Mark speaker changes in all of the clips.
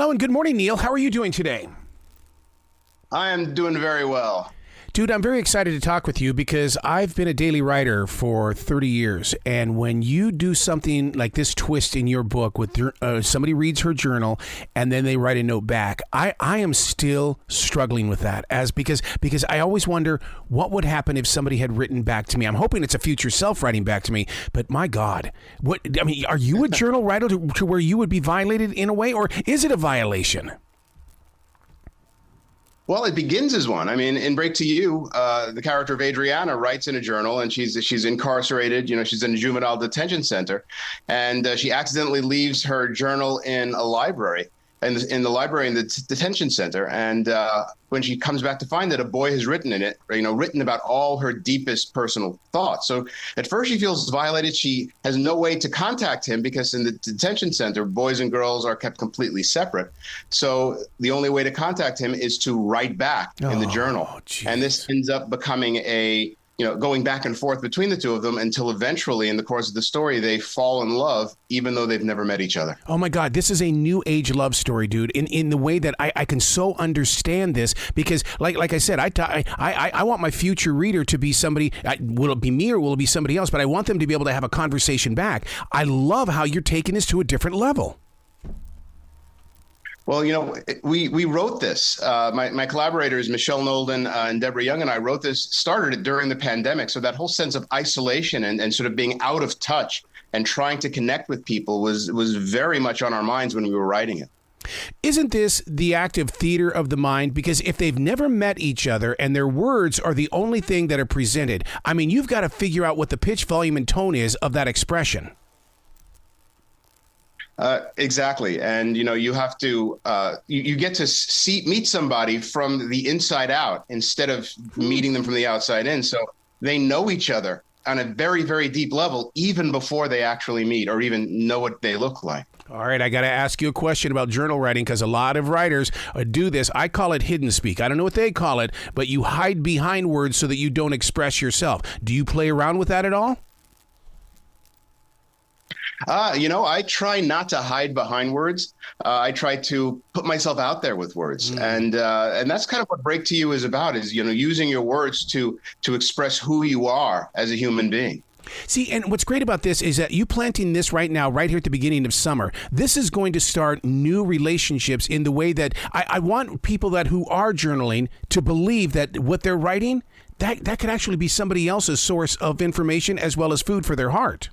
Speaker 1: Hello and good morning, Neal. How are you doing today?
Speaker 2: I am doing very well.
Speaker 1: Dude, I'm very excited to talk with you because I've been a daily writer for 30 years. And when you do something like this twist in your book with somebody reads her journal and then they write a note back, I am still struggling with that because I always wonder what would happen if somebody had written back to me. I'm hoping it's a future self writing back to me. But my God, are you a journal writer to where you would be violated in a way, or is it a violation?
Speaker 2: Well, it begins as one. I mean, in Break to You, the character of Adriana writes in a journal, and she's incarcerated. You know, she's in a juvenile detention center, and she accidentally leaves her journal in a library, in the detention center. And when she comes back to find it, a boy has written in it, written about all her deepest personal thoughts. So at first she feels violated. She has no way to contact him because in the detention center, boys and girls are kept completely separate. So the only way to contact him is to write back in the journal.
Speaker 1: Geez.
Speaker 2: And this ends up becoming going back and forth between the two of them until eventually in the course of the story, they fall in love, even though they've never met each other.
Speaker 1: Oh my God, this is a new age love story, dude, in the way that I can so understand this because like I said, I want my future reader to be somebody, will it be me or will it be somebody else? But I want them to be able to have a conversation back. I love how you're taking this to a different level.
Speaker 2: Well, we wrote this. My collaborators, Michelle Nolden and Deborah Young, and I wrote this, started it during the pandemic. So that whole sense of isolation and sort of being out of touch and trying to connect with people was very much on our minds when we were writing it.
Speaker 1: Isn't this the active theater of the mind? Because if they've never met each other and their words are the only thing that are presented, I mean, you've got to figure out what the pitch, volume, and tone is of that expression.
Speaker 2: Exactly. And, you have to you get to meet somebody from the inside out instead of meeting them from the outside in. So they know each other on a very, very deep level, even before they actually meet or even know what they look like.
Speaker 1: All right, I got to ask you a question about journal writing because a lot of writers do this. I call it hidden speak. I don't know what they call it, but you hide behind words so that you don't express yourself. Do you play around with that at all?
Speaker 2: I try not to hide behind words. I try to put myself out there with words. And that's kind of what Break to You is about, is, using your words to express who you are as a human being.
Speaker 1: See, and what's great about this is that you planting this right now, right here at the beginning of summer, this is going to start new relationships in the way that I want people who are journaling to believe that what they're writing, that could actually be somebody else's source of information as well as food for their heart.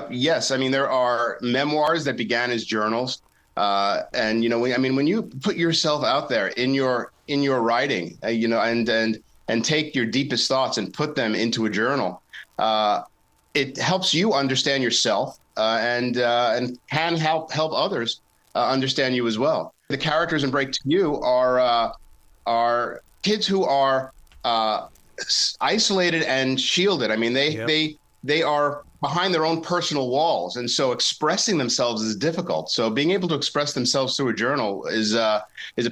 Speaker 2: Yes. I mean, there are memoirs that began as journals. And, when you put yourself out there in your writing, and take your deepest thoughts and put them into a journal, it helps you understand yourself and can help others understand you as well. The characters in Break to You are kids who are isolated and shielded. I mean, they are behind their own personal walls. And so expressing themselves is difficult. So being able to express themselves through a journal is a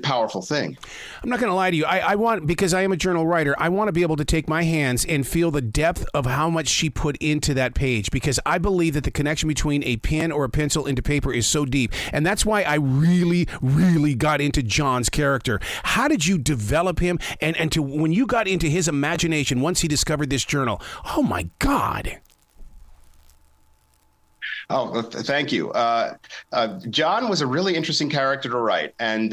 Speaker 2: powerful thing. I'm
Speaker 1: not going to lie to you. I want, because I am a journal writer, I want to be able to take my hands and feel the depth of how much she put into that page, because I believe that the connection between a pen or a pencil into paper is so deep. And that's why I really, really got into Jon's character. How did you develop him? And when you got into his imagination once he discovered this journal, oh my God.
Speaker 2: Oh, thank you. Jon was a really interesting character to write, and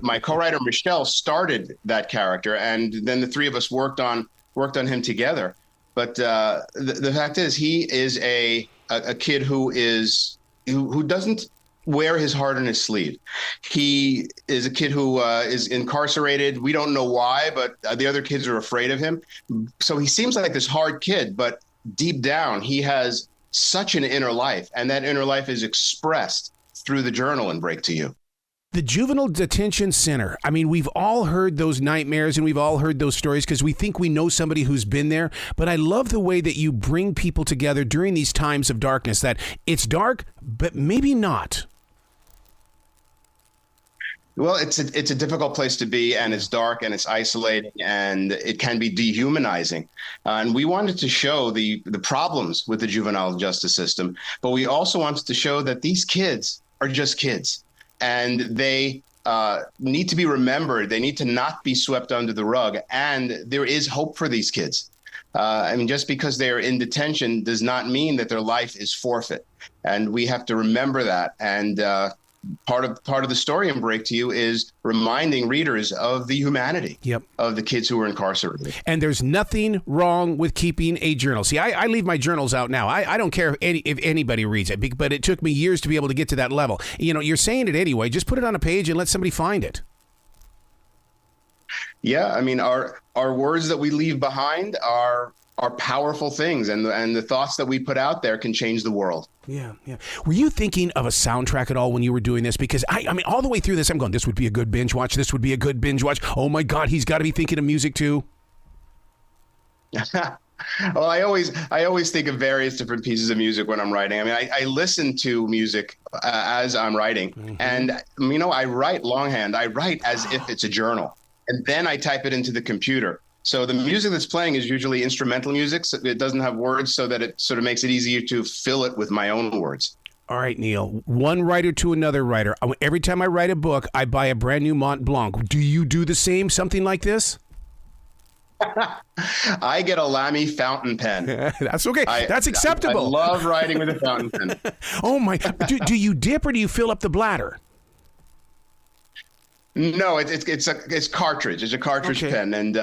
Speaker 2: my co-writer Michelle started that character, and then the three of us worked on him together. But the fact is, he is a kid who doesn't wear his heart on his sleeve. He is a kid who is incarcerated. We don't know why, but the other kids are afraid of him. So he seems like this hard kid, but deep down, he has such an inner life, and that inner life is expressed through the journal in Break to You.
Speaker 1: The juvenile detention center. I mean, we've all heard those nightmares and we've all heard those stories because we think we know somebody who's been there. But I love the way that you bring people together during these times of darkness, that it's dark, but maybe not.
Speaker 2: Well, it's a difficult place to be, and it's dark and it's isolating, and it can be dehumanizing. And we wanted to show the problems with the juvenile justice system, but we also wanted to show that these kids are just kids, and they need to be remembered. They need to not be swept under the rug, and there is hope for these kids. I mean, just because they are in detention does not mean that their life is forfeit, and we have to remember that. And part of the story in Break to You is reminding readers of the humanity of the kids who are incarcerated.
Speaker 1: And there's nothing wrong with keeping a journal. See, I leave my journals out now. I don't care if anybody reads it, but it took me years to be able to get to that level. You know, you're saying it anyway. Just put it on a page and let somebody find it.
Speaker 2: Yeah, I mean, our words that we leave behind are powerful things, and the thoughts that we put out there can change the world.
Speaker 1: Yeah. Were you thinking of a soundtrack at all when you were doing this? Because I mean, all the way through this, I'm going, this would be a good binge watch. This would be a good binge watch. Oh my God, he's got to be thinking of music too.
Speaker 2: Well, I always think of various different pieces of music when I'm writing. I mean, I listen to music as I'm writing, and you know, I write longhand. I write as if it's a journal, and then I type it into the computer. So the music that's playing is usually instrumental music. So it doesn't have words, so that it sort of makes it easier to fill it with my own words.
Speaker 1: All right, Neal, one writer to another writer. Every time I write a book, I buy a brand new Mont Blanc. Do you do the same, something like this?
Speaker 2: I get a Lamy fountain pen.
Speaker 1: That's okay. That's acceptable.
Speaker 2: I love writing with a fountain pen.
Speaker 1: Oh, my. Do you dip or do you fill up the bladder?
Speaker 2: No, it's cartridge. It's a cartridge pen. And,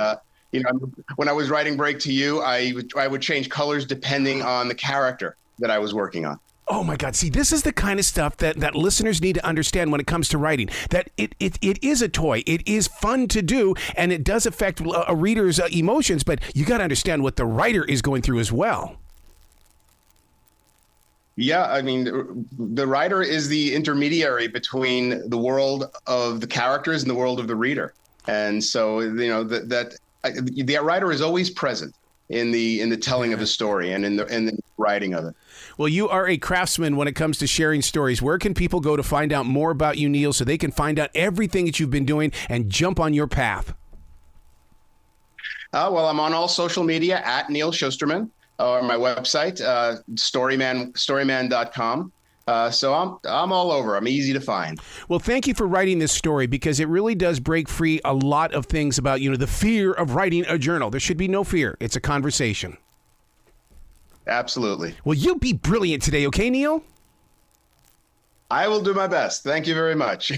Speaker 2: you know, when I was writing Break to You, I would change colors depending on the character that I was working on.
Speaker 1: Oh my God. See, this is the kind of stuff that listeners need to understand when it comes to writing, that it is a toy. It is fun to do, and it does affect a reader's emotions, but you got to understand what the writer is going through as well.
Speaker 2: Yeah, I mean, the writer is the intermediary between the world of the characters and the world of the reader. And so, you know, the writer is always present in the telling of the story and in the writing of it.
Speaker 1: Well, you are a craftsman when it comes to sharing stories. Where can people go to find out more about you, Neal, so they can find out everything that you've been doing and jump on your path?
Speaker 2: Well, I'm on all social media at Neal Shusterman, or my website, storyman.com. So I'm all over. I'm easy to find.
Speaker 1: Well, thank you for writing this story, because it really does break free a lot of things about, you know, the fear of writing a journal. There should be no fear. It's a conversation.
Speaker 2: Absolutely.
Speaker 1: Well, you be brilliant today, okay, Neal?
Speaker 2: I will do my best. Thank you very much.